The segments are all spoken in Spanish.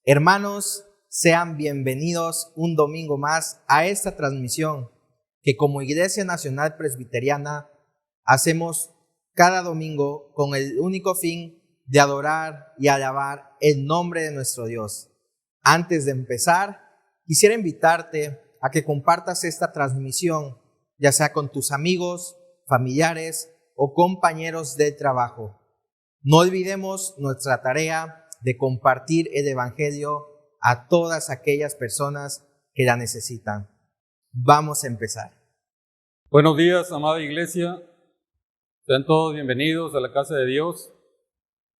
Hermanos, sean bienvenidos un domingo más a esta transmisión que como Iglesia Nacional Presbiteriana hacemos cada domingo con el único fin de adorar y alabar el nombre de nuestro Dios. Antes de empezar, quisiera invitarte a que compartas esta transmisión, ya sea con tus amigos, familiares o compañeros de trabajo. No olvidemos nuestra tarea de compartir el Evangelio a todas aquellas personas que la necesitan. Vamos a empezar. Buenos días, amada iglesia. Sean todos bienvenidos a la casa de Dios.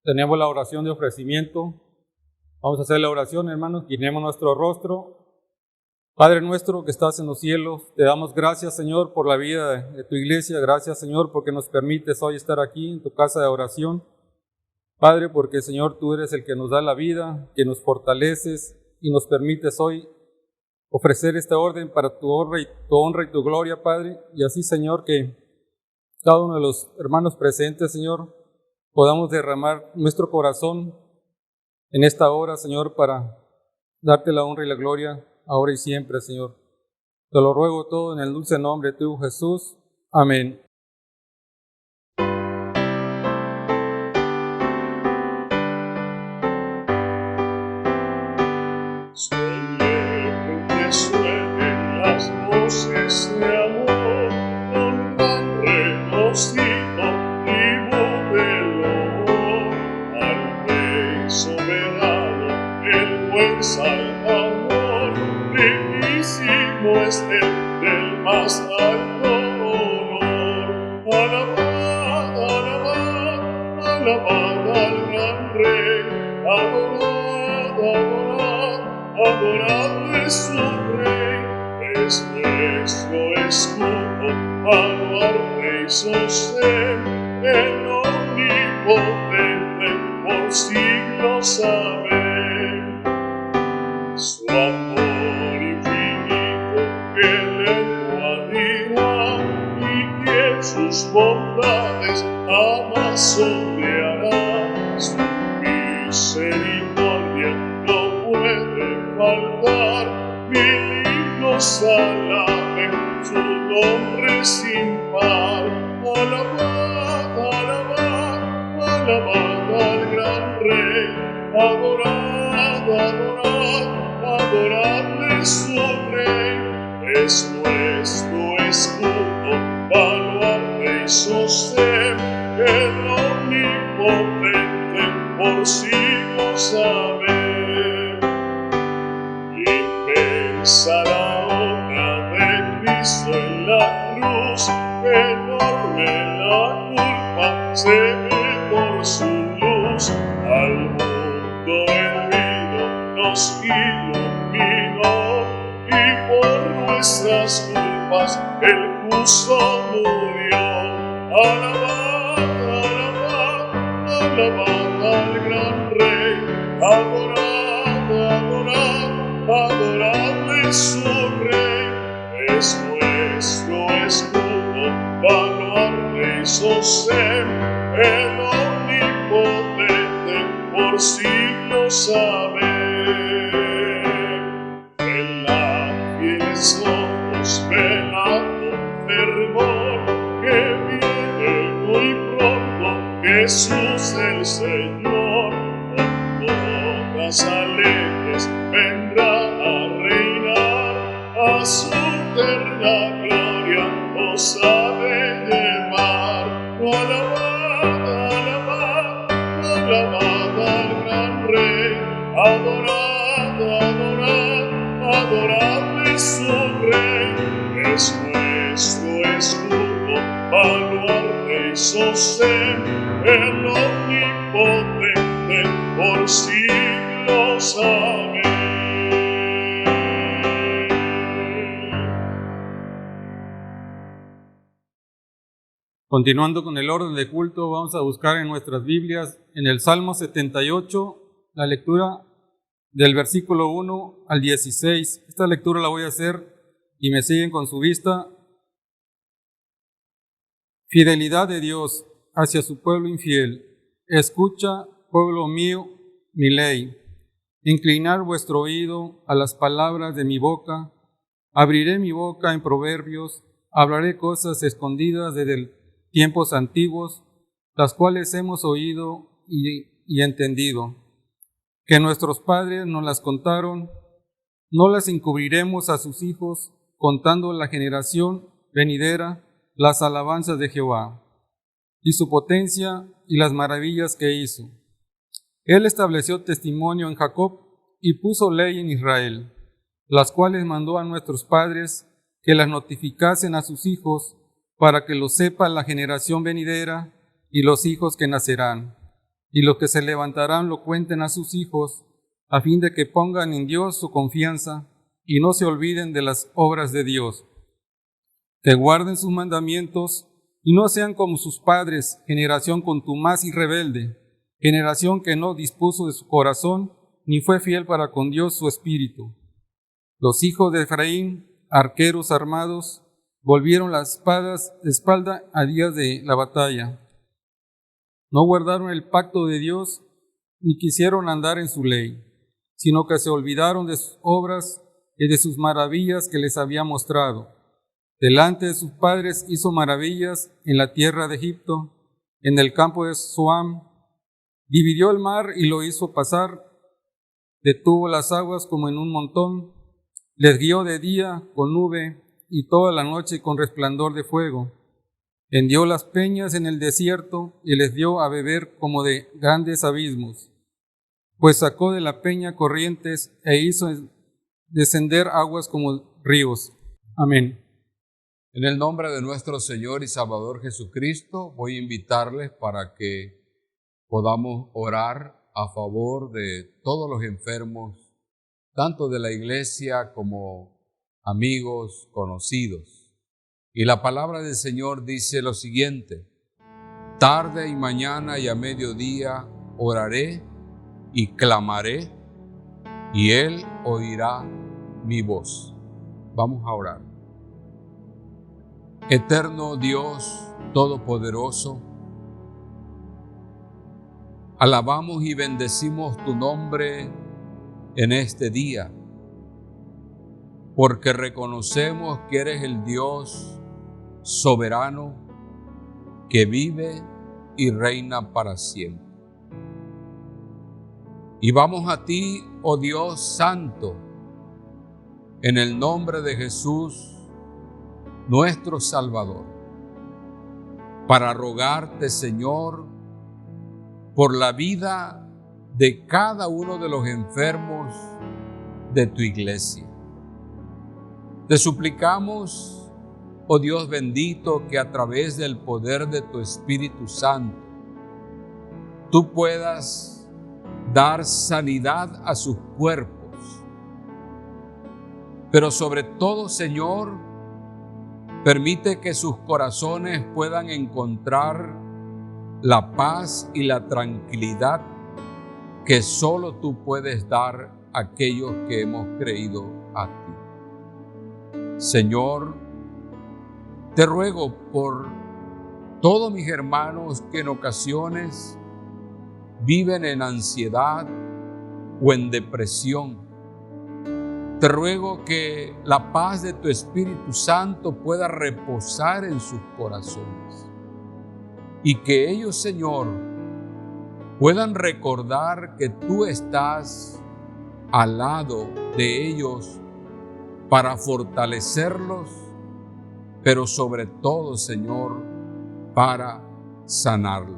Tenemos la oración de ofrecimiento. Vamos a hacer la oración, hermanos. Guiñemos nuestro rostro. Padre nuestro que estás en los cielos, te damos gracias, Señor, por la vida de tu iglesia. Gracias, Señor, porque nos permites hoy estar aquí en tu casa de oración. Padre, porque, Señor, tú eres el que nos da la vida, que nos fortaleces y nos permites hoy ofrecer esta orden para tu honra y tu gloria, Padre. Y así, Señor, que cada uno de los hermanos presentes, Señor, podamos derramar nuestro corazón en esta hora, Señor, para darte la honra y la gloria ahora y siempre, Señor. Te lo ruego todo en el dulce nombre de tu Jesús. Amén. Suenen las voces de amor con gran regocijo y modelo al Rey soberano, el buen Salvador, dignísimo es el del más alto honor. Alabad, alabad, alabad al gran Rey, adorad, adorad, adorad su Rey, es nuestro escudo, baluarte y sostén, el omnipotente por siglos. Amén. Su amor infinito que lengua dirá, y que sus bondades jamás sondeará. Su misericordia no puede faltar, mil himnos alaben su nombre sin par. Alabad, alabad, alabad al gran Rey, adorad, adorad, adorad su Rey, es nuestro escudo, baluarte y sostén, el omnipotente por siglos. Amén. Inmensa la obra de Cristo en la cruz, enorme la culpa se ve por su luz. Al mundo el vino nos iluminó, y por nuestras culpas el justo murió. Alabad, alabad, alabad al gran Rey, adorad, adorad, adorad su Rey, es nuestro escudo, baluarte y sostén, el omnipotente por siglos. Amén. En la fiel somos velad con fervor, que viene muy pronto Jesús el Señor, con todas alegres vendrá a reinar, a su eterna gloria nos ha de llevar. Alabad, alabad, alabad al gran Rey, adorad, adorad, adorad su Rey, es nuestro escudo, baluarte y sostén, el omnipotente por siglos. Amén. Continuando con el orden de culto, vamos a buscar en nuestras Biblias, en el Salmo 78, la lectura del versículo 1 al 16. Esta lectura la voy a hacer y me siguen con su vista. Fidelidad de Dios hacia su pueblo infiel. Escucha, pueblo mío, mi ley. Inclinar vuestro oído a las palabras de mi boca. Abriré mi boca en proverbios, hablaré cosas escondidas desde tiempos antiguos, las cuales hemos oído y entendido, que nuestros padres nos las contaron. No las encubriremos a sus hijos, contando la generación venidera las alabanzas de Jehová, y su potencia y las maravillas que hizo. Él estableció testimonio en Jacob y puso ley en Israel, las cuales mandó a nuestros padres que las notificasen a sus hijos, para que lo sepa la generación venidera y los hijos que nacerán, y los que se levantarán lo cuenten a sus hijos, a fin de que pongan en Dios su confianza y no se olviden de las obras de Dios, que guarden sus mandamientos y no sean como sus padres, generación contumaz y rebelde, generación que no dispuso de su corazón ni fue fiel para con Dios su espíritu. Los hijos de Efraín, arqueros armados, volvieron las espadas de espalda a días de la batalla. No guardaron el pacto de Dios ni quisieron andar en su ley, sino que se olvidaron de sus obras y de sus maravillas que les había mostrado. Delante de sus padres hizo maravillas en la tierra de Egipto, en el campo de Zoán. Dividió el mar y lo hizo pasar, detuvo las aguas como en un montón, les guió de día con nube y toda la noche con resplandor de fuego. Hendió las peñas en el desierto y les dio a beber como de grandes abismos, pues sacó de la peña corrientes e hizo descender aguas como ríos. Amén. En el nombre de nuestro Señor y Salvador Jesucristo, voy a invitarles para que podamos orar a favor de todos los enfermos, tanto de la iglesia como amigos, conocidos. Y la palabra del Señor dice lo siguiente: tarde y mañana y a mediodía oraré y clamaré, y Él oirá mi voz. Vamos a orar. Eterno Dios Todopoderoso, alabamos y bendecimos tu nombre en este día, porque reconocemos que eres el Dios soberano que vive y reina para siempre. Y vamos a ti, oh Dios Santo, en el nombre de Jesús, nuestro Salvador, para rogarte, Señor, por la vida de cada uno de los enfermos de tu iglesia. Te suplicamos, oh Dios bendito, que a través del poder de tu Espíritu Santo, tú puedas dar sanidad a sus cuerpos. Pero sobre todo, Señor, permite que sus corazones puedan encontrar la paz y la tranquilidad que solo tú puedes dar a aquellos que hemos creído a ti. Señor, te ruego por todos mis hermanos que en ocasiones viven en ansiedad o en depresión. Te ruego que la paz de tu Espíritu Santo pueda reposar en sus corazones y que ellos, Señor, puedan recordar que tú estás al lado de ellos para fortalecerlos, pero sobre todo, Señor, para sanarlos.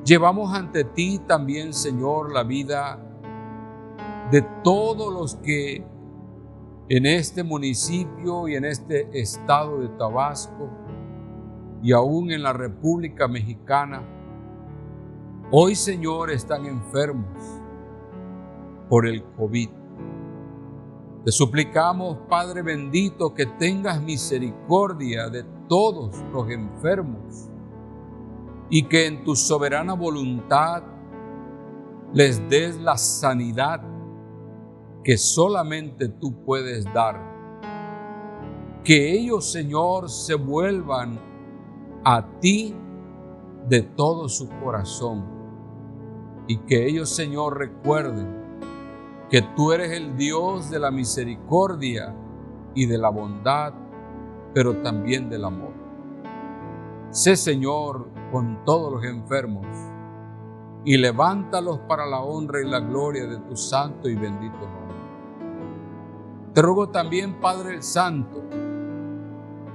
Llevamos ante ti también, Señor, la vida de todos los que en este municipio y en este estado de Tabasco y aún en la República Mexicana, hoy, Señor, están enfermos por el COVID. Te suplicamos, Padre bendito, que tengas misericordia de todos los enfermos y que en tu soberana voluntad les des la sanidad que solamente tú puedes dar. Que ellos, Señor, se vuelvan a ti de todo su corazón y que ellos, Señor, recuerden que tú eres el Dios de la misericordia y de la bondad, pero también del amor. Sé, Señor, con todos los enfermos y levántalos para la honra y la gloria de tu santo y bendito nombre. Te ruego también, Padre Santo,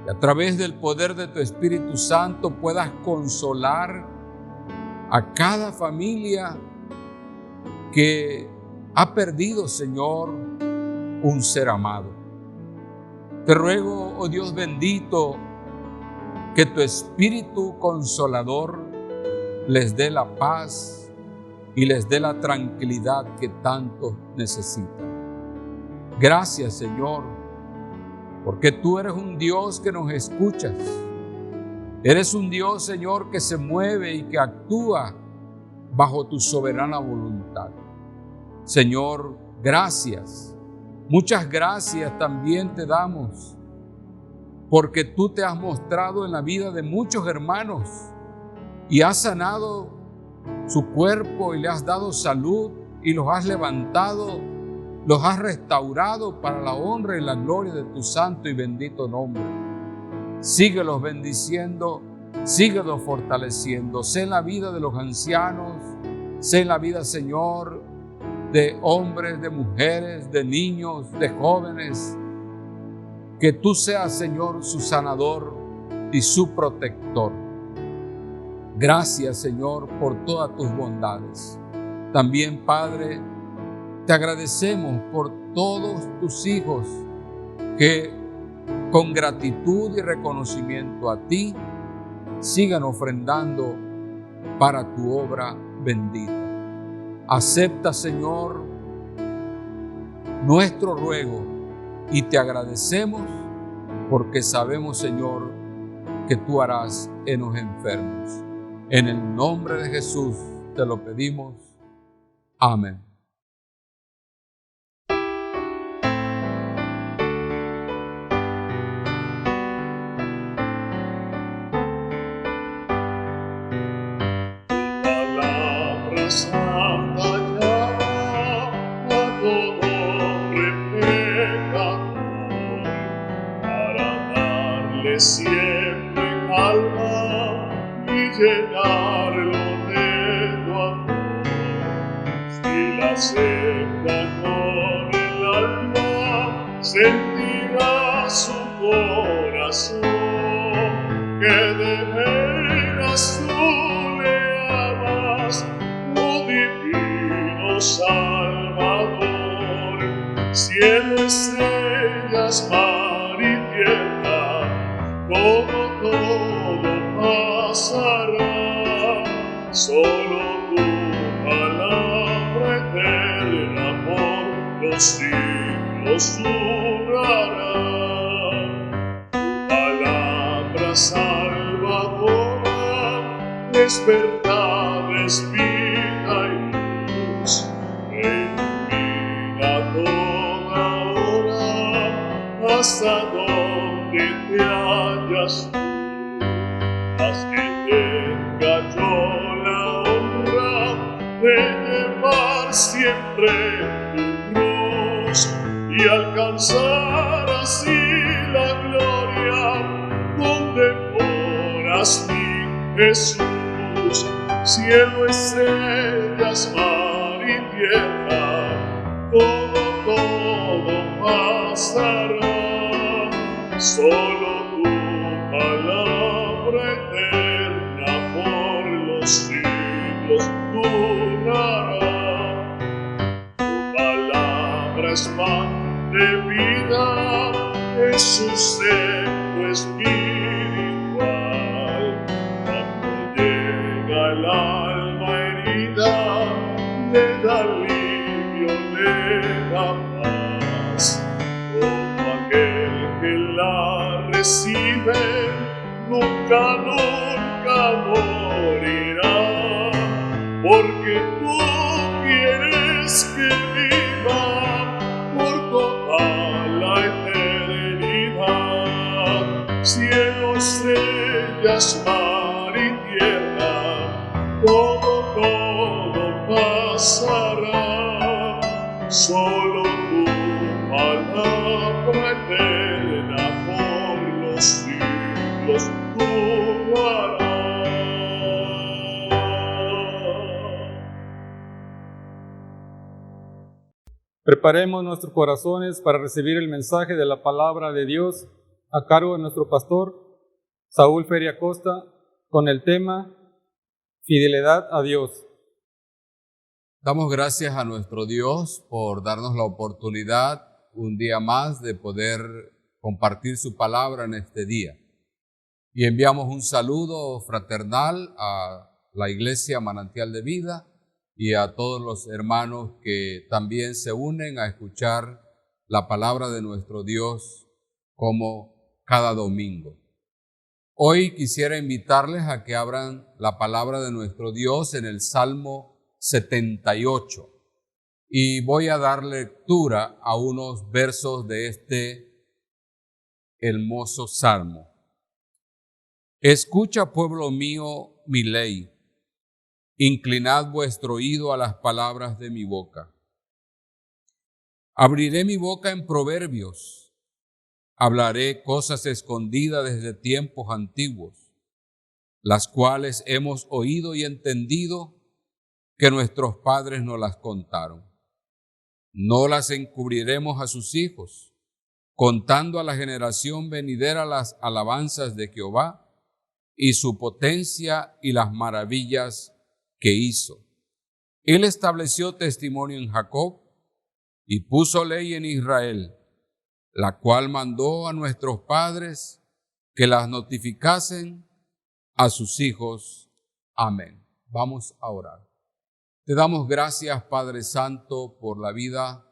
que a través del poder de tu Espíritu Santo puedas consolar a cada familia que ha perdido, Señor, un ser amado. Te ruego, oh Dios bendito, que tu Espíritu Consolador les dé la paz y les dé la tranquilidad que tanto necesitan. Gracias, Señor, porque tú eres un Dios que nos escuchas. Eres un Dios, Señor, que se mueve y que actúa bajo tu soberana voluntad. Señor, gracias. Muchas gracias también te damos, porque tú te has mostrado en la vida de muchos hermanos y has sanado su cuerpo y le has dado salud y los has levantado, los has restaurado para la honra y la gloria de tu santo y bendito nombre. Síguelos bendiciendo, síguelos fortaleciendo. Sé en la vida de los ancianos, sé en la vida, Señor, de hombres, de mujeres, de niños, de jóvenes. Que tú seas, Señor, su sanador y su protector. Gracias, Señor, por todas tus bondades. También, Padre, te agradecemos por todos tus hijos que con gratitud y reconocimiento a ti sigan ofrendando para tu obra bendita. Acepta, Señor, nuestro ruego y te agradecemos porque sabemos, Señor, que tú harás en los enfermos. En el nombre de Jesús te lo pedimos. Amén. Santa llama a todo hombre pecador para darle siempre calma y llenarlo de tu amor. Si la acepta con el alma, sentirá su corazón que de veras tú le amas, divino Salvador. Cielo, estrellas, mar y tierra, todo pasará, solo tu palabra eterna por los siglos durará. Tu palabra salvadora es verdad, es vida y luz, ilumina toda hora hasta donde te hallas tú. Haz que tenga yo la honra de llevar siempre tu cruz y alcanzar así la gloria donde moras mi Jesús. Cielo, estrellas, mar y tierra, todo pasará, solo tu palabra eterna por los siglos durará. Tu palabra es pan de vida, es sustento espiritual. El alma herida le da alivio, le da paz. Todo aquel que la recibe nunca morirá, porque tú quieres que viva por toda la eternidad. Cielo, estrellas, mar y tierra, todo Preparemos nuestros corazones para recibir el mensaje de la palabra de Dios a cargo de nuestro pastor Saúl Feria Costa con el tema Fidelidad a Dios. Damos gracias a nuestro Dios por darnos la oportunidad un día más de poder compartir su palabra en este día. Y enviamos un saludo fraternal a la Iglesia Manantial de Vida y a todos los hermanos que también se unen a escuchar la palabra de nuestro Dios como cada domingo. Hoy quisiera invitarles a que abran la palabra de nuestro Dios en el Salmo 78 y voy a dar lectura a unos versos de este hermoso salmo. Escucha, pueblo mío, mi ley. Inclinad vuestro oído a las palabras de mi boca. Abriré mi boca en proverbios. Hablaré cosas escondidas desde tiempos antiguos, las cuales hemos oído y entendido que nuestros padres nos las contaron. No las encubriremos a sus hijos, contando a la generación venidera las alabanzas de Jehová y su potencia y las maravillas que hizo. Él estableció testimonio en Jacob y puso ley en Israel, la cual mandó a nuestros padres que las notificasen a sus hijos. Amén. Vamos a orar. Te damos gracias, Padre Santo, por la vida.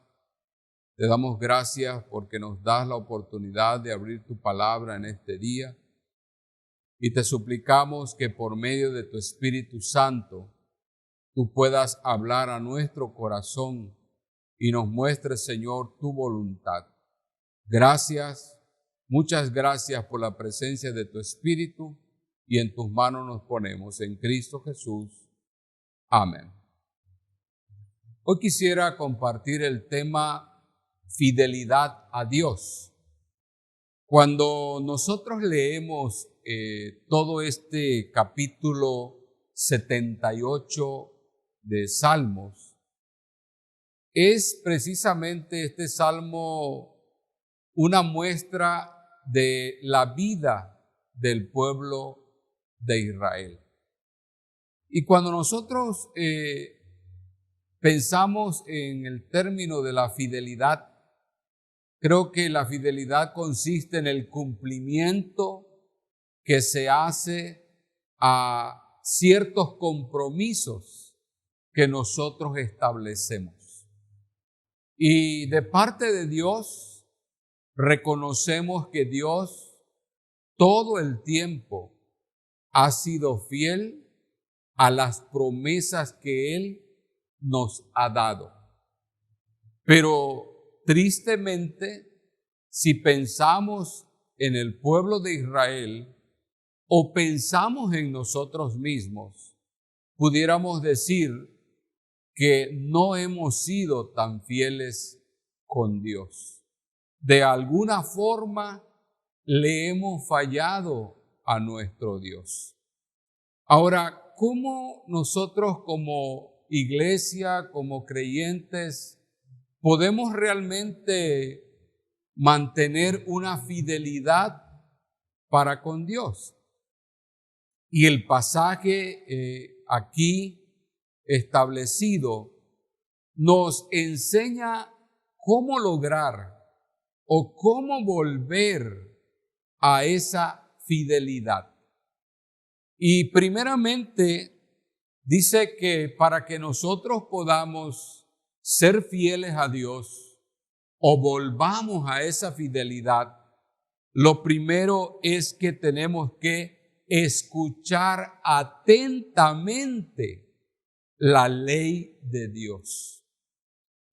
Te damos gracias porque nos das la oportunidad de abrir tu palabra en este día. Y te suplicamos que por medio de tu Espíritu Santo, tú puedas hablar a nuestro corazón y nos muestres, Señor, tu voluntad. Gracias, muchas gracias por la presencia de tu Espíritu y en tus manos nos ponemos en Cristo Jesús. Amén. Hoy quisiera compartir el tema fidelidad a Dios. Cuando nosotros leemos todo este capítulo 78 de Salmos, es precisamente este salmo una muestra de la vida del pueblo de Israel. Y cuando nosotros pensamos en el término de la fidelidad, creo que la fidelidad consiste en el cumplimiento que se hace a ciertos compromisos que nosotros establecemos. Y de parte de Dios, reconocemos que Dios todo el tiempo ha sido fiel a las promesas que Él nos ha dado. Pero tristemente, si pensamos en el pueblo de Israel o pensamos en nosotros mismos, pudiéramos decir que no hemos sido tan fieles con Dios. De alguna forma le hemos fallado a nuestro Dios. Ahora, ¿cómo nosotros como iglesia, como creyentes, podemos realmente mantener una fidelidad para con Dios? Y el pasaje aquí establecido nos enseña cómo lograr o cómo volver a esa fidelidad. Y primeramente dice que para que nosotros podamos ser fieles a Dios o volvamos a esa fidelidad, lo primero es que tenemos que escuchar atentamente la ley de Dios.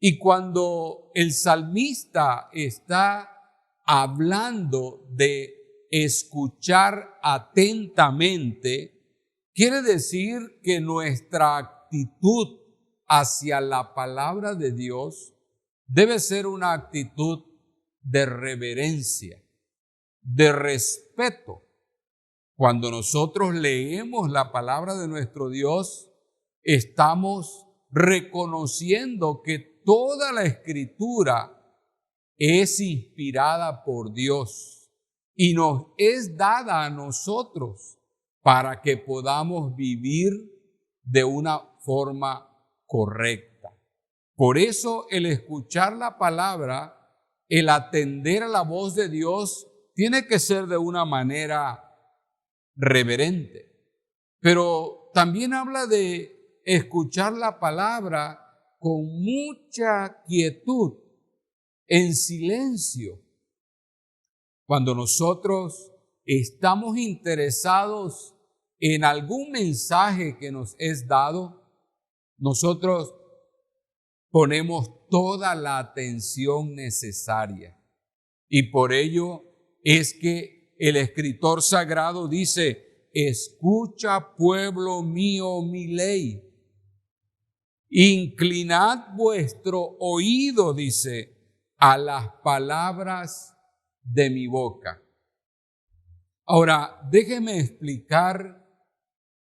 Y cuando el salmista está hablando de escuchar atentamente, quiere decir que nuestra actitud hacia la palabra de Dios debe ser una actitud de reverencia, de respeto. Cuando nosotros leemos la palabra de nuestro Dios, estamos reconociendo que toda la Escritura es inspirada por Dios y nos es dada a nosotros para que podamos vivir de una forma correcta. Por eso el escuchar la palabra, el atender a la voz de Dios, tiene que ser de una manera reverente. Pero también habla de escuchar la palabra con mucha quietud, en silencio. Cuando nosotros estamos interesados en algún mensaje que nos es dado, nosotros ponemos toda la atención necesaria. Y por ello es que el escritor sagrado dice: escucha, pueblo mío, mi ley. Inclinad vuestro oído, dice, a las palabras de mi boca. Ahora, déjeme explicar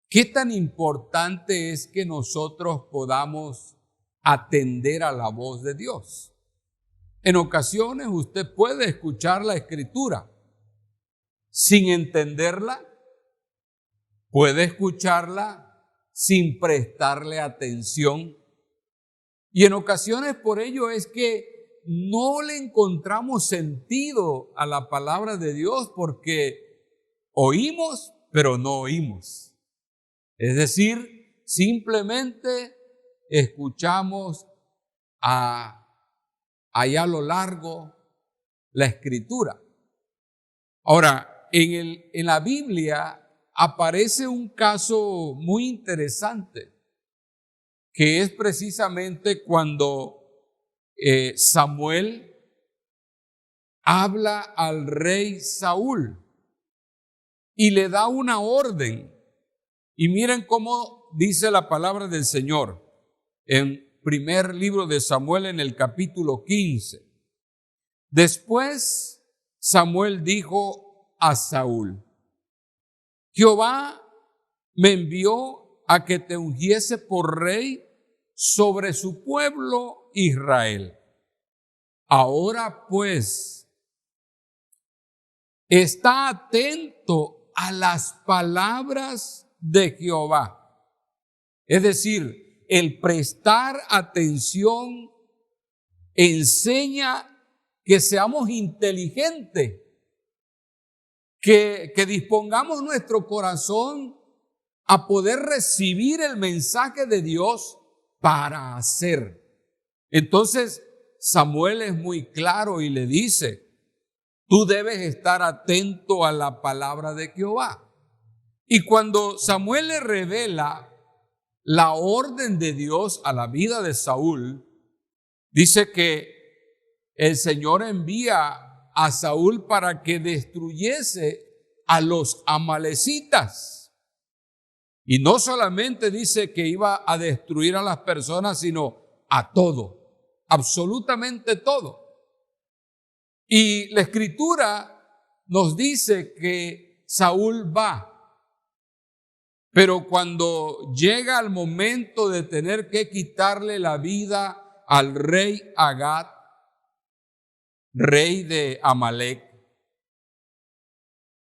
qué tan importante es que nosotros podamos atender a la voz de Dios. En ocasiones usted puede escuchar la Escritura sin entenderla, puede escucharla sin prestarle atención, y en ocasiones por ello es que no le encontramos sentido a la palabra de Dios, porque oímos, pero no oímos. Es decir, simplemente escuchamos allá a lo largo la Escritura. Ahora, en la Biblia aparece un caso muy interesante, que es precisamente cuando Samuel habla al rey Saúl y le da una orden. Y miren cómo dice la palabra del Señor en primer libro de Samuel, en el capítulo 15. Después Samuel dijo a Saúl: Jehová me envió a que te ungiese por rey sobre su pueblo Israel. Ahora pues, está atento a las palabras de Jehová. Es decir, el prestar atención enseña que seamos inteligentes, que dispongamos nuestro corazón a poder recibir el mensaje de Dios para hacer. Entonces Samuel es muy claro y le dice: tú debes estar atento a la palabra de Jehová. Y cuando Samuel le revela la orden de Dios a la vida de Saúl, dice que el Señor envía a Saúl para que destruyese a los amalecitas. Y no solamente dice que iba a destruir a las personas, sino a todo, absolutamente todo. Y la Escritura nos dice que Saúl va, pero cuando llega el momento de tener que quitarle la vida al rey Agag, rey de Amalec,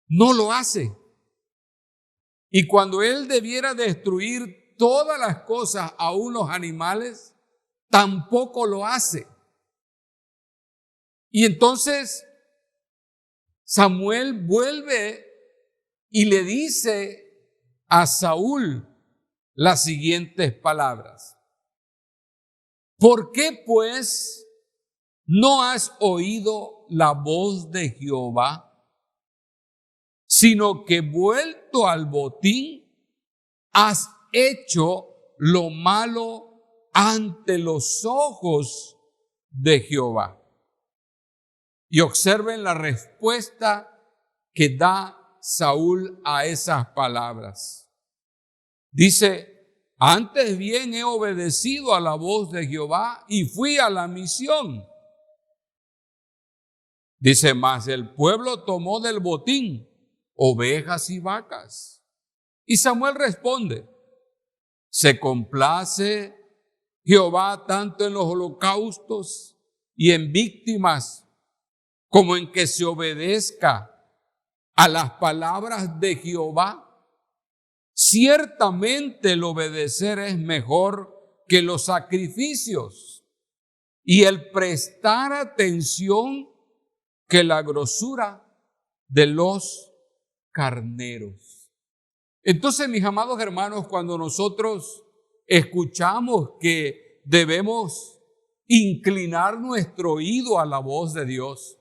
no lo hace. Y cuando él debiera destruir todas las cosas, aún los animales, tampoco lo hace. Y entonces Samuel vuelve y le dice a Saúl las siguientes palabras: ¿por qué pues no has oído la voz de Jehová, sino que vuelto al botín has hecho lo malo ante los ojos de Jehová? Y observen la respuesta que da Saúl a esas palabras. Dice: antes bien he obedecido a la voz de Jehová y fui a la misión. Dice: mas el pueblo tomó del botín ovejas y vacas. Y Samuel responde: se complace Jehová tanto en los holocaustos y en víctimas, como en que se obedezca a las palabras de Jehová. Ciertamente el obedecer es mejor que los sacrificios, y el prestar atención que la grosura de los carneros. Entonces, mis amados hermanos, cuando nosotros escuchamos que debemos inclinar nuestro oído a la voz de Dios,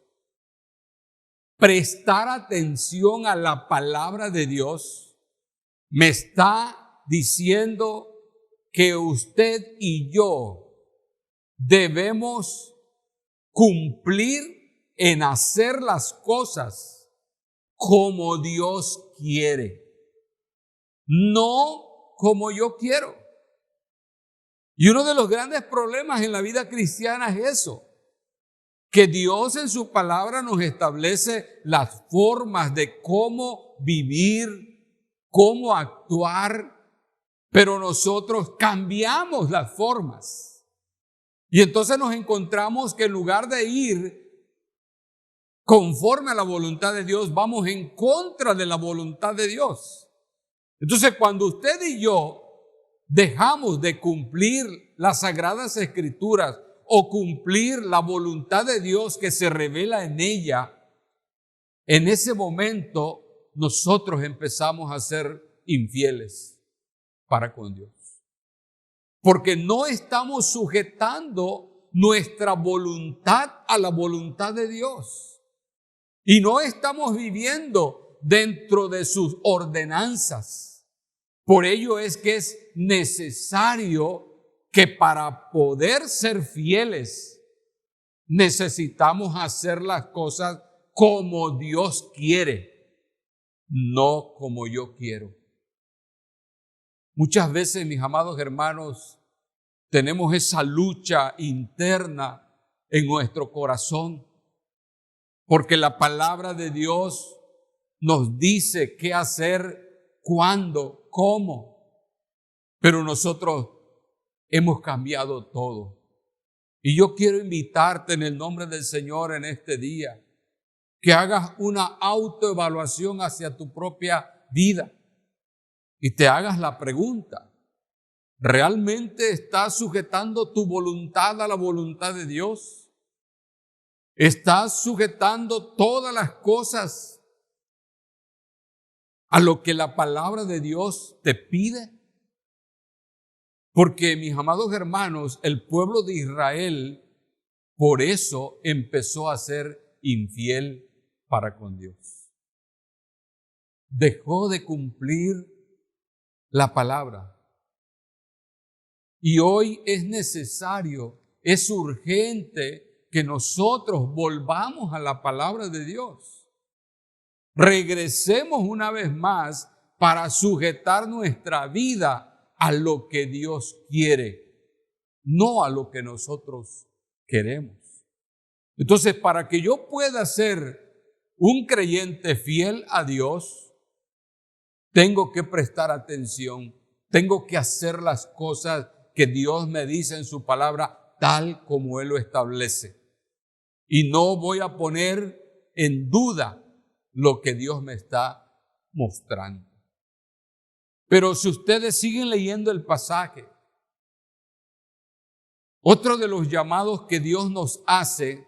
prestar atención a la palabra de Dios, me está diciendo que usted y yo debemos cumplir en hacer las cosas como Dios quiere, no como yo quiero. Y uno de los grandes problemas en la vida cristiana es eso, que Dios en su palabra nos establece las formas de cómo vivir, cómo actuar, pero nosotros cambiamos las formas. Y entonces nos encontramos que en lugar de ir conforme a la voluntad de Dios, vamos en contra de la voluntad de Dios. Entonces, cuando usted y yo dejamos de cumplir las Sagradas Escrituras o cumplir la voluntad de Dios que se revela en ella, en ese momento nosotros empezamos a ser infieles para con Dios. Porque no estamos sujetando nuestra voluntad a la voluntad de Dios. Y no estamos viviendo dentro de sus ordenanzas. Por ello es que es necesario que para poder ser fieles necesitamos hacer las cosas como Dios quiere, no como yo quiero. Muchas veces, mis amados hermanos, tenemos esa lucha interna en nuestro corazón, porque la palabra de Dios nos dice qué hacer, cuándo, cómo, pero nosotros hemos cambiado todo. Y yo quiero invitarte en el nombre del Señor en este día, que hagas una autoevaluación hacia tu propia vida y te hagas la pregunta: ¿realmente estás sujetando tu voluntad a la voluntad de Dios? ¿Estás sujetando todas las cosas a lo que la palabra de Dios te pide? Porque, mis amados hermanos, el pueblo de Israel por eso empezó a ser infiel para con Dios. Dejó de cumplir la palabra. Y hoy es necesario, es urgente que nosotros volvamos a la palabra de Dios. Regresemos una vez más para sujetar nuestra vida a lo que Dios quiere, no a lo que nosotros queremos. Entonces, para que yo pueda ser un creyente fiel a Dios, tengo que prestar atención, tengo que hacer las cosas que Dios me dice en su palabra, tal como Él lo establece. Y no voy a poner en duda lo que Dios me está mostrando. Pero si ustedes siguen leyendo el pasaje, otro de los llamados que Dios nos hace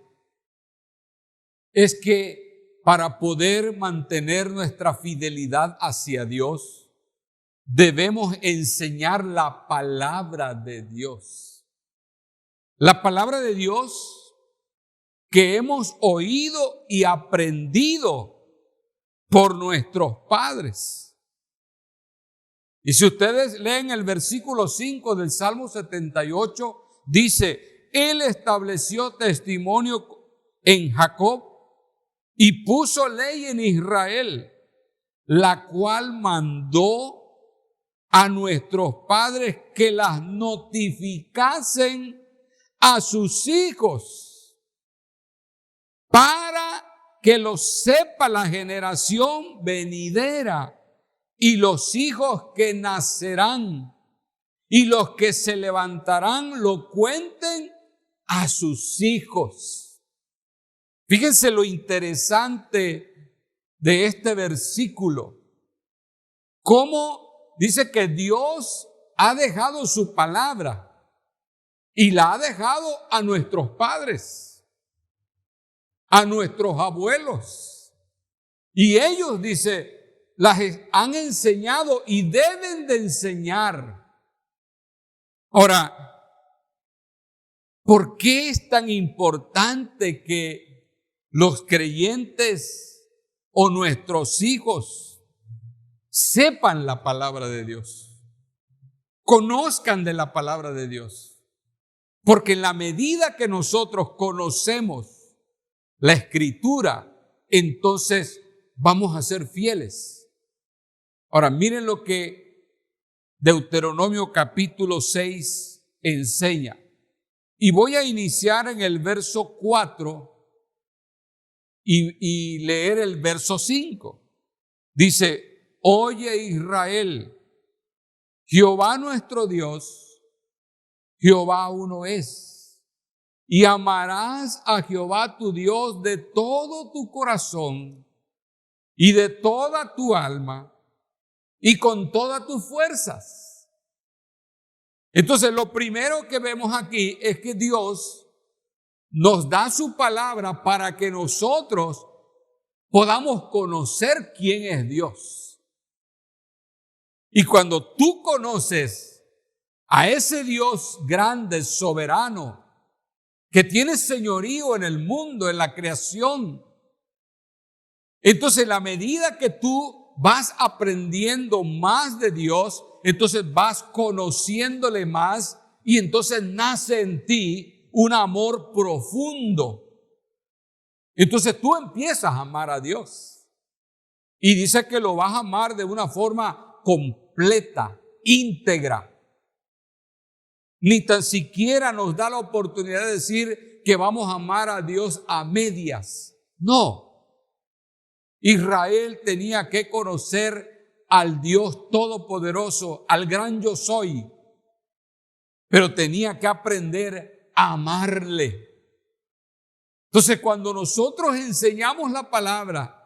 es que para poder mantener nuestra fidelidad hacia Dios, debemos enseñar la palabra de Dios. La palabra de Dios que hemos oído y aprendido por nuestros padres. Y si ustedes leen el versículo 5 del Salmo 78, dice: Él estableció testimonio en Jacob y puso ley en Israel, la cual mandó a nuestros padres que las notificasen a sus hijos, para que lo sepa la generación venidera y los hijos que nacerán, y los que se levantarán lo cuenten a sus hijos. Fíjense lo interesante de este versículo. Cómo dice que Dios ha dejado su palabra y la ha dejado a nuestros padres, a nuestros abuelos. Y ellos, dice, las han enseñado y deben de enseñar. Ahora, ¿por qué es tan importante que los creyentes o nuestros hijos sepan la palabra de Dios? Conozcan de la palabra de Dios. Porque en la medida que nosotros conocemos la Escritura, entonces vamos a ser fieles. Ahora, miren lo que Deuteronomio capítulo 6 enseña. Y voy a iniciar en el verso 4 y leer el verso 5. Dice, oye Israel, Jehová nuestro Dios, Jehová uno es. Y amarás a Jehová tu Dios de todo tu corazón y de toda tu alma y con todas tus fuerzas. Entonces, lo primero que vemos aquí es que Dios nos da su palabra para que nosotros podamos conocer quién es Dios. Y cuando tú conoces a ese Dios grande, soberano, que tiene señorío en el mundo, en la creación, entonces en la medida que tú vas aprendiendo más de Dios, entonces vas conociéndole más y entonces nace en ti un amor profundo. Entonces tú empiezas a amar a Dios y dice que lo vas a amar de una forma completa, íntegra. Ni tan siquiera nos da la oportunidad de decir que vamos a amar a Dios a medias. No. Israel tenía que conocer al Dios todopoderoso, al gran yo soy, pero tenía que aprender a amarle. Entonces, cuando nosotros enseñamos la palabra,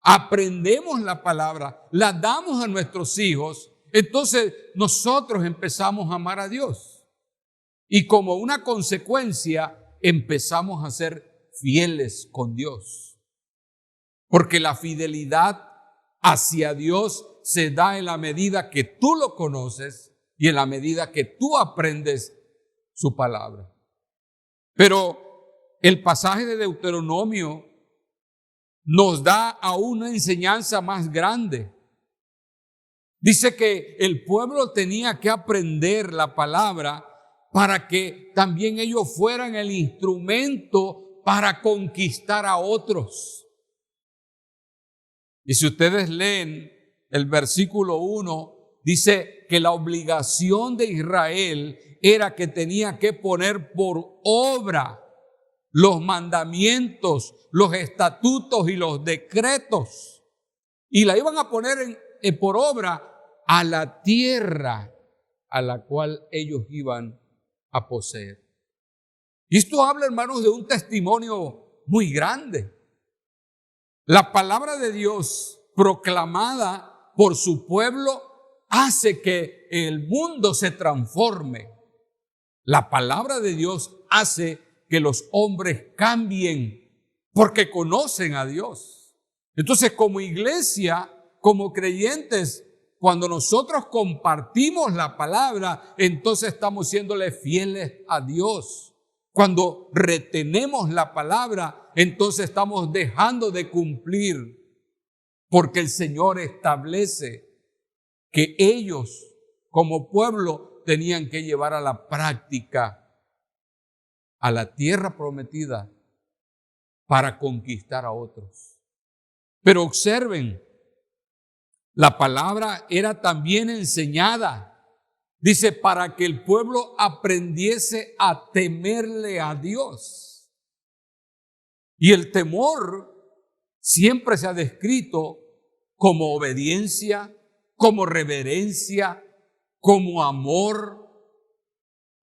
aprendemos la palabra, la damos a nuestros hijos, entonces nosotros empezamos a amar a Dios. Y como una consecuencia, empezamos a ser fieles con Dios. Porque la fidelidad hacia Dios se da en la medida que tú lo conoces y en la medida que tú aprendes su palabra. Pero el pasaje de Deuteronomio nos da aún una enseñanza más grande. Dice que el pueblo tenía que aprender la palabra para que también ellos fueran el instrumento para conquistar a otros. Y si ustedes leen el versículo 1, dice que la obligación de Israel era que tenía que poner por obra los mandamientos, los estatutos y los decretos. Y la iban a poner por obra a la tierra a la cual ellos iban a poseer. Y esto habla, hermanos, de un testimonio muy grande. La palabra de Dios proclamada por su pueblo hace que el mundo se transforme. La palabra de Dios hace que los hombres cambien porque conocen a Dios. Entonces, como iglesia, como creyentes, cuando nosotros compartimos la palabra, entonces estamos siéndole fieles a Dios. Cuando retenemos la palabra, entonces estamos dejando de cumplir, porque el Señor establece que ellos, como pueblo, tenían que llevar a la práctica a la tierra prometida para conquistar a otros. Pero observen, la palabra era también enseñada. Dice, para que el pueblo aprendiese a temerle a Dios. Y el temor siempre se ha descrito como obediencia, como reverencia, como amor.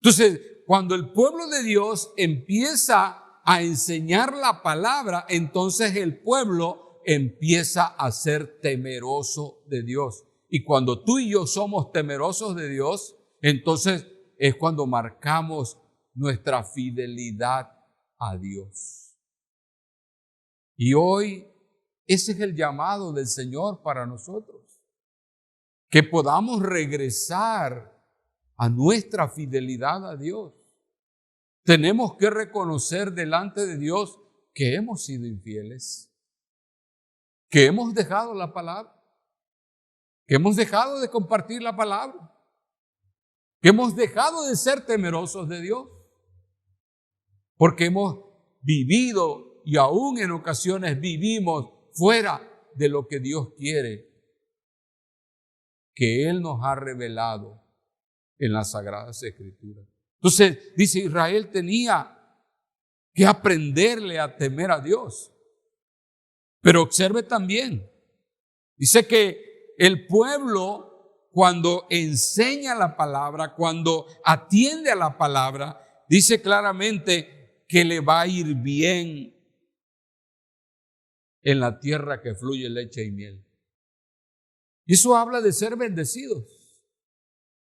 Entonces, cuando el pueblo de Dios empieza a enseñar la palabra, entonces el pueblo empieza a ser temeroso de Dios. Y cuando tú y yo somos temerosos de Dios, entonces es cuando marcamos nuestra fidelidad a Dios. Y hoy ese es el llamado del Señor para nosotros, que podamos regresar a nuestra fidelidad a Dios. Tenemos que reconocer delante de Dios que hemos sido infieles, que hemos dejado la palabra, que hemos dejado de compartir la palabra, que hemos dejado de ser temerosos de Dios, porque hemos vivido y aún en ocasiones vivimos fuera de lo que Dios quiere, que Él nos ha revelado en las Sagradas Escrituras. Entonces, dice, Israel tenía que aprenderle a temer a Dios. Pero observe también, dice que el pueblo, cuando enseña la palabra, cuando atiende a la palabra, dice claramente que le va a ir bien en la tierra que fluye leche y miel. Y eso habla de ser bendecidos.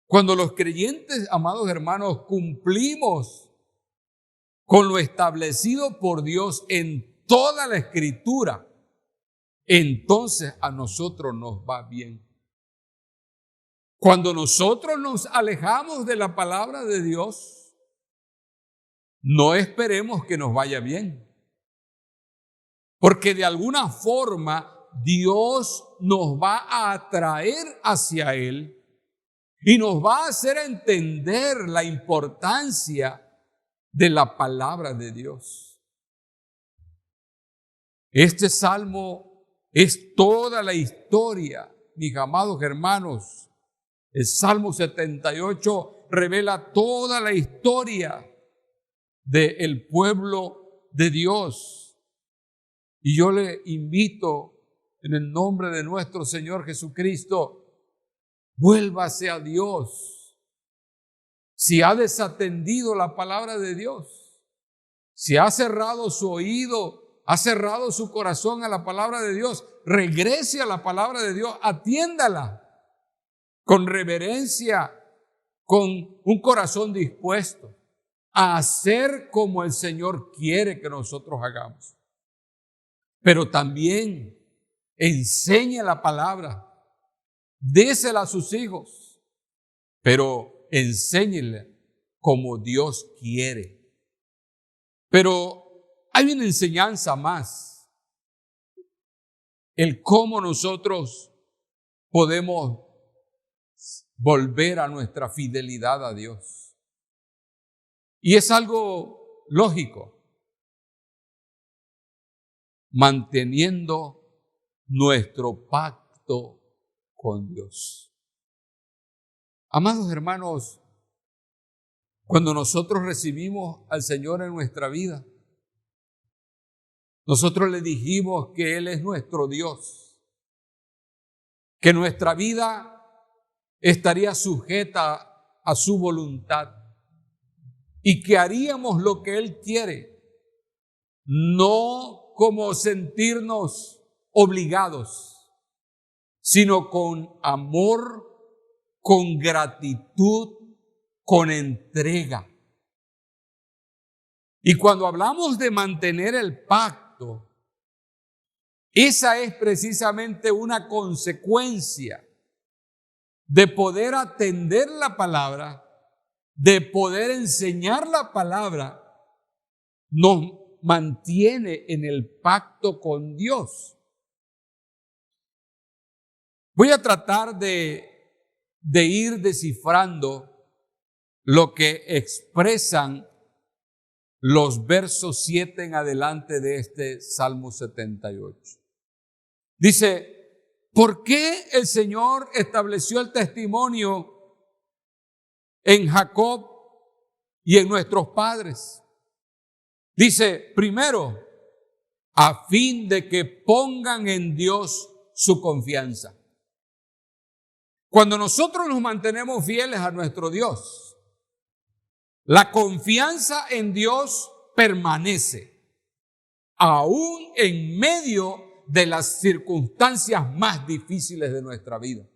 Cuando los creyentes, amados hermanos, cumplimos con lo establecido por Dios en toda la Escritura, entonces a nosotros nos va bien. Cuando nosotros nos alejamos de la palabra de Dios, no esperemos que nos vaya bien. Porque de alguna forma Dios nos va a atraer hacia Él y nos va a hacer entender la importancia de la palabra de Dios. Este salmo es toda la historia, mis amados hermanos. El Salmo 78 revela toda la historia del pueblo de Dios. Y yo le invito en el nombre de nuestro Señor Jesucristo, vuélvase a Dios. Si ha desatendido la palabra de Dios, si ha cerrado su oído, ha cerrado su corazón a la palabra de Dios, regrese a la palabra de Dios, atiéndala con reverencia, con un corazón dispuesto a hacer como el Señor quiere que nosotros hagamos. Pero también enseñe la palabra, désela a sus hijos, pero enséñele como Dios quiere. Pero hay una enseñanza más, el cómo nosotros podemos volver a nuestra fidelidad a Dios. Y es algo lógico, manteniendo nuestro pacto con Dios. Amados hermanos, cuando nosotros recibimos al Señor en nuestra vida, nosotros le dijimos que Él es nuestro Dios, que nuestra vida estaría sujeta a su voluntad y que haríamos lo que Él quiere, no como sentirnos obligados, sino con amor, con gratitud, con entrega. Y cuando hablamos de mantener el pacto, esa es precisamente una consecuencia de poder atender la palabra, de poder enseñar la palabra, nos mantiene en el pacto con Dios. Voy a tratar de ir descifrando lo que expresan los versos 7 en adelante de este Salmo 78. Dice, ¿por qué el Señor estableció el testimonio en Jacob y en nuestros padres? Dice, primero, a fin de que pongan en Dios su confianza. Cuando nosotros nos mantenemos fieles a nuestro Dios, la confianza en Dios permanece, aún en medio de las circunstancias más difíciles de nuestra vida.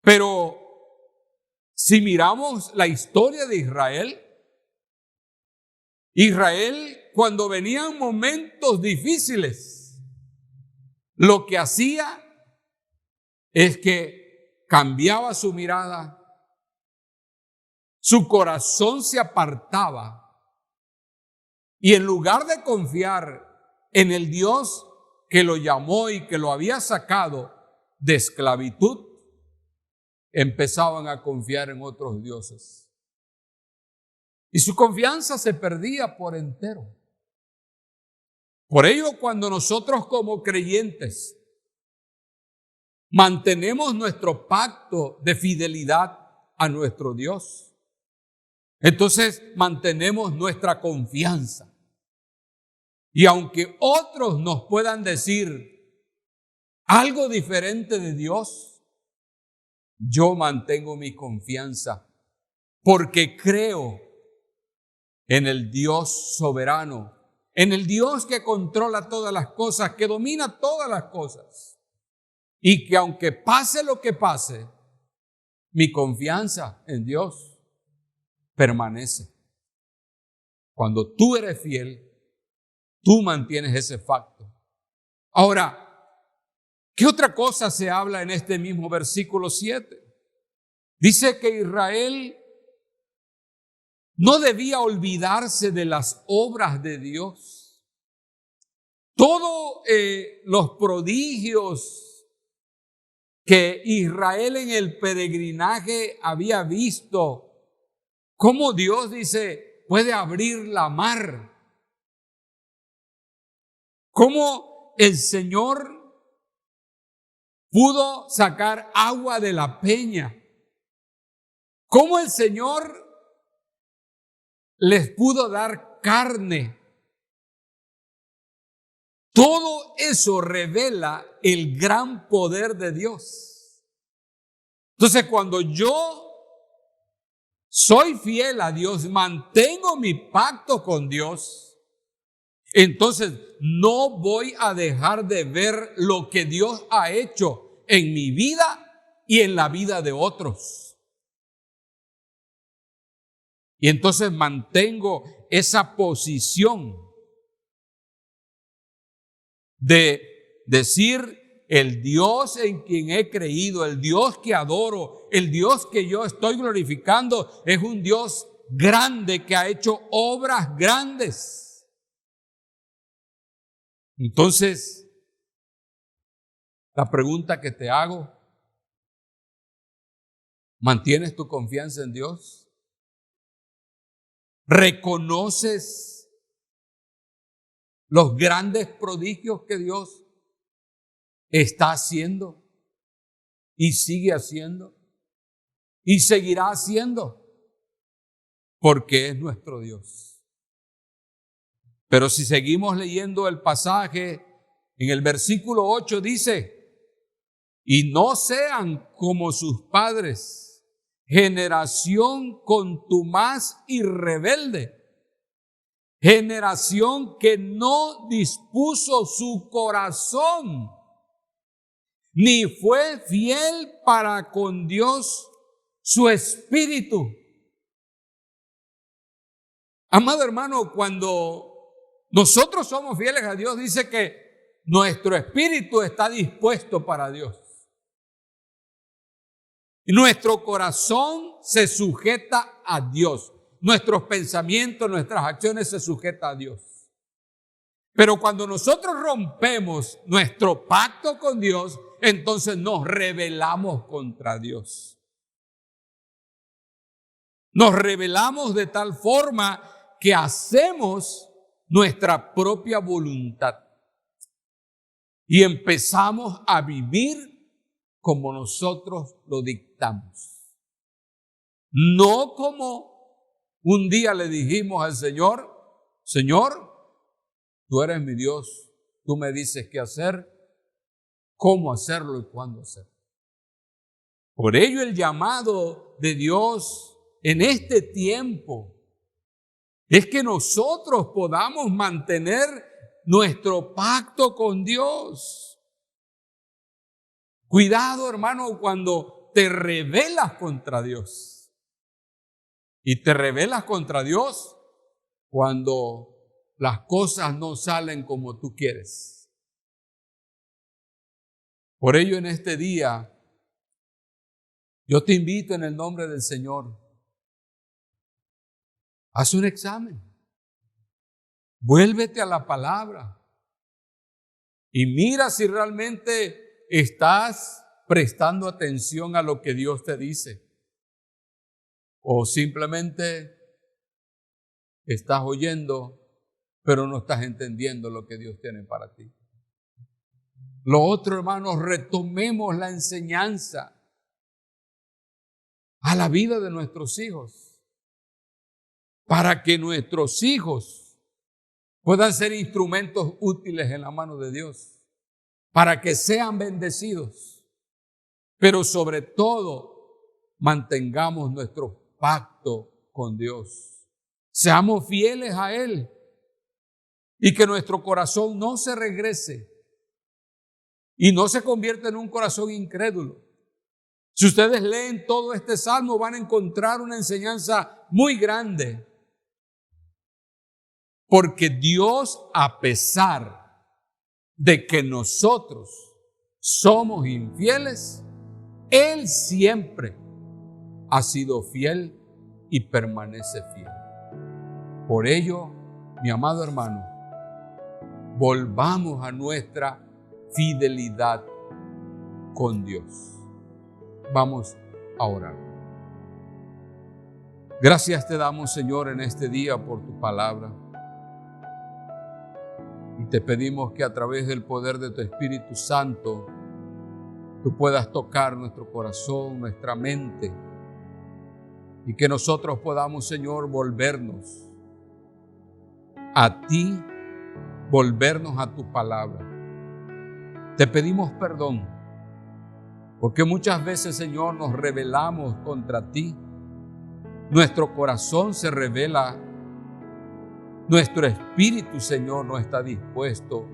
Pero si miramos la historia de Israel, cuando venían momentos difíciles, lo que hacía es que cambiaba su mirada, su corazón se apartaba y en lugar de confiar en el Dios que lo llamó y que lo había sacado de esclavitud, empezaban a confiar en otros dioses. Y su confianza se perdía por entero. Por ello, cuando nosotros como creyentes mantenemos nuestro pacto de fidelidad a nuestro Dios, entonces mantenemos nuestra confianza. Y aunque otros nos puedan decir algo diferente de Dios, yo mantengo mi confianza porque creo en el Dios soberano, en el Dios que controla todas las cosas, que domina todas las cosas. Y que aunque pase lo que pase, mi confianza en Dios permanece. Cuando tú eres fiel, tú mantienes ese facto. Ahora, ¿qué otra cosa se habla en este mismo versículo 7? Dice que Israel no debía olvidarse de las obras de Dios. Todos los prodigios que Israel en el peregrinaje había visto, cómo Dios dice, puede abrir la mar. Cómo el Señor pudo sacar agua de la peña. Cómo el Señor les pudo dar carne. Todo eso revela el gran poder de Dios. Entonces, cuando yo soy fiel a Dios, mantengo mi pacto con Dios, entonces no voy a dejar de ver lo que Dios ha hecho en mi vida y en la vida de otros. Y entonces mantengo esa posición de decir, el Dios en quien he creído, el Dios que adoro, el Dios que yo estoy glorificando, es un Dios grande que ha hecho obras grandes. Entonces, la pregunta que te hago, ¿mantienes tu confianza en Dios? ¿Reconoces los grandes prodigios que Dios está haciendo y sigue haciendo y seguirá haciendo? Porque es nuestro Dios. Pero si seguimos leyendo el pasaje, en el versículo 8 dice, y no sean como sus padres, generación contumaz y rebelde, generación que no dispuso su corazón, ni fue fiel para con Dios su espíritu. Amado hermano, cuando nosotros somos fieles a Dios, dice que nuestro espíritu está dispuesto para Dios. Y nuestro corazón se sujeta a Dios. Nuestros pensamientos, nuestras acciones se sujetan a Dios. Pero cuando nosotros rompemos nuestro pacto con Dios, entonces nos rebelamos contra Dios. Nos rebelamos de tal forma que hacemos nuestra propia voluntad y empezamos a vivir como nosotros lo dictamos. No como un día le dijimos al Señor, Señor, tú eres mi Dios, tú me dices qué hacer, cómo hacerlo y cuándo hacerlo. Por ello el llamado de Dios en este tiempo es que nosotros podamos mantener nuestro pacto con Dios. Cuidado, hermano, cuando te rebelas contra Dios. Y te rebelas contra Dios cuando las cosas no salen como tú quieres. Por ello, en este día, yo te invito en el nombre del Señor. Haz un examen. Vuélvete a la palabra. Y mira si realmente estás prestando atención a lo que Dios te dice. O simplemente estás oyendo, pero no estás entendiendo lo que Dios tiene para ti. Lo otro, hermanos, retomemos la enseñanza a la vida de nuestros hijos, para que nuestros hijos puedan ser instrumentos útiles en la mano de Dios, para que sean bendecidos, pero sobre todo mantengamos nuestro pacto con Dios. Seamos fieles a Él y que nuestro corazón no se regrese y no se convierta en un corazón incrédulo. Si ustedes leen todo este salmo, van a encontrar una enseñanza muy grande. Porque Dios, a pesar de que nosotros somos infieles, Él siempre ha sido fiel y permanece fiel. Por ello, mi amado hermano, volvamos a nuestra fidelidad con Dios. Vamos a orar. Gracias te damos, Señor, en este día por tu palabra. Y te pedimos que a través del poder de tu Espíritu Santo, tú puedas tocar nuestro corazón, nuestra mente, y que nosotros podamos, Señor, volvernos a ti, volvernos a tu palabra. Te pedimos perdón, porque muchas veces, Señor, nos rebelamos contra ti. Nuestro corazón se rebela. Nuestro espíritu, Señor, no está dispuesto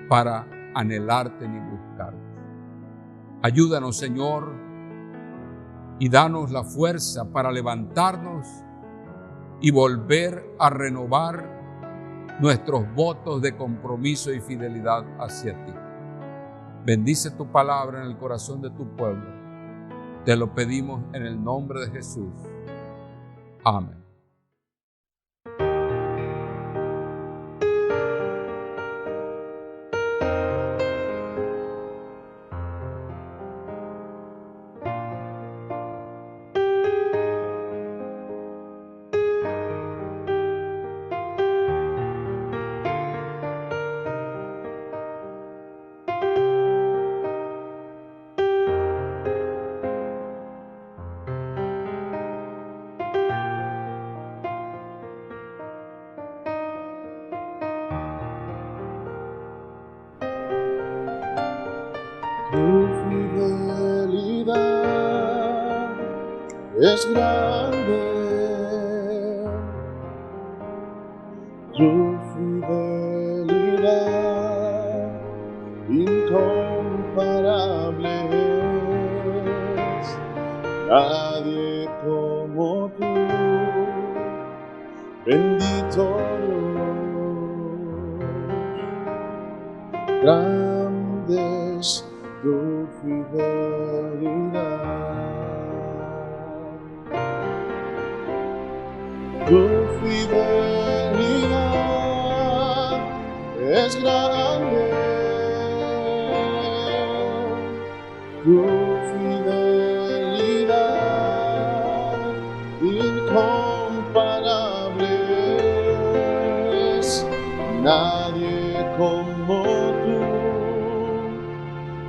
para anhelarte ni buscarte. Ayúdanos, Señor, y danos la fuerza para levantarnos y volver a renovar nuestros votos de compromiso y fidelidad hacia ti. Bendice tu palabra en el corazón de tu pueblo. Te lo pedimos en el nombre de Jesús. Amén. Es grande tu fidelidad, incomparable es, nadie como tú, bendito Dios, grande es tu fidelidad. Tu fidelidad es grande, tu fidelidad incomparable es, nadie como tú,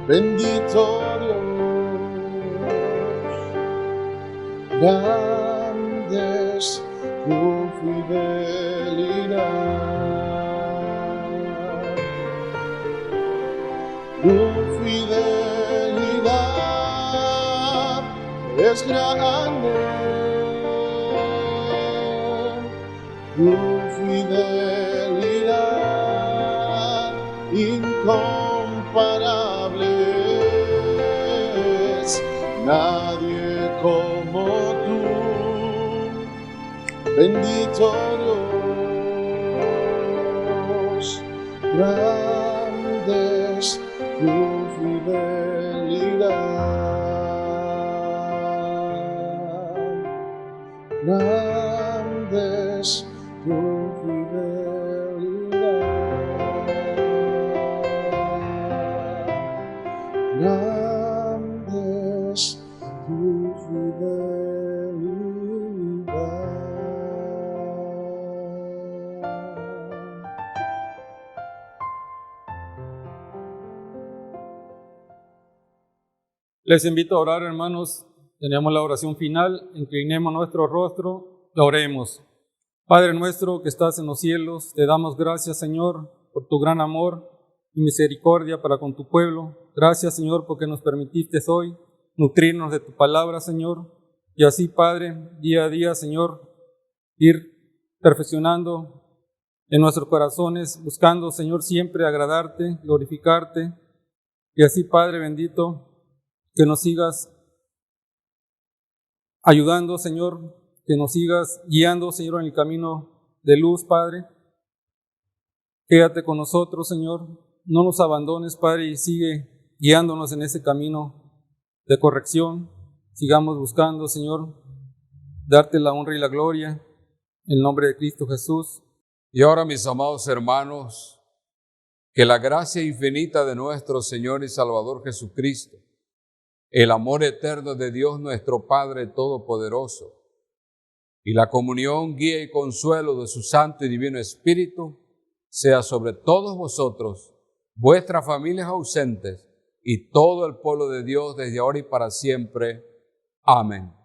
bendito Dios, grande es tu fidelidad, tu fidelidad es grande, tu fidelidad incomparable es, nadie como tú, bendito Dios, grande es tu fidelidad, grande es tu fidelidad, grande es tu fidelidad. Les invito a orar, hermanos. Tenemos la oración final. Inclinemos nuestro rostro y oremos. Padre nuestro que estás en los cielos, te damos gracias, Señor, por tu gran amor y misericordia para con tu pueblo. Gracias, Señor, porque nos permitiste hoy nutrirnos de tu palabra, Señor. Y así, Padre, día a día, Señor, ir perfeccionando en nuestros corazones, buscando, Señor, siempre agradarte, glorificarte. Y así, Padre bendito, que nos sigas ayudando, Señor, que nos sigas guiando, Señor, en el camino de luz, Padre. Quédate con nosotros, Señor. No nos abandones, Padre, y sigue guiándonos en ese camino de corrección. Sigamos buscando, Señor, darte la honra y la gloria en el nombre de Cristo Jesús. Y ahora, mis amados hermanos, que la gracia infinita de nuestro Señor y Salvador Jesucristo, el amor eterno de Dios nuestro Padre Todopoderoso y la comunión, guía y consuelo de su Santo y Divino Espíritu sea sobre todos vosotros, vuestras familias ausentes y todo el pueblo de Dios desde ahora y para siempre. Amén.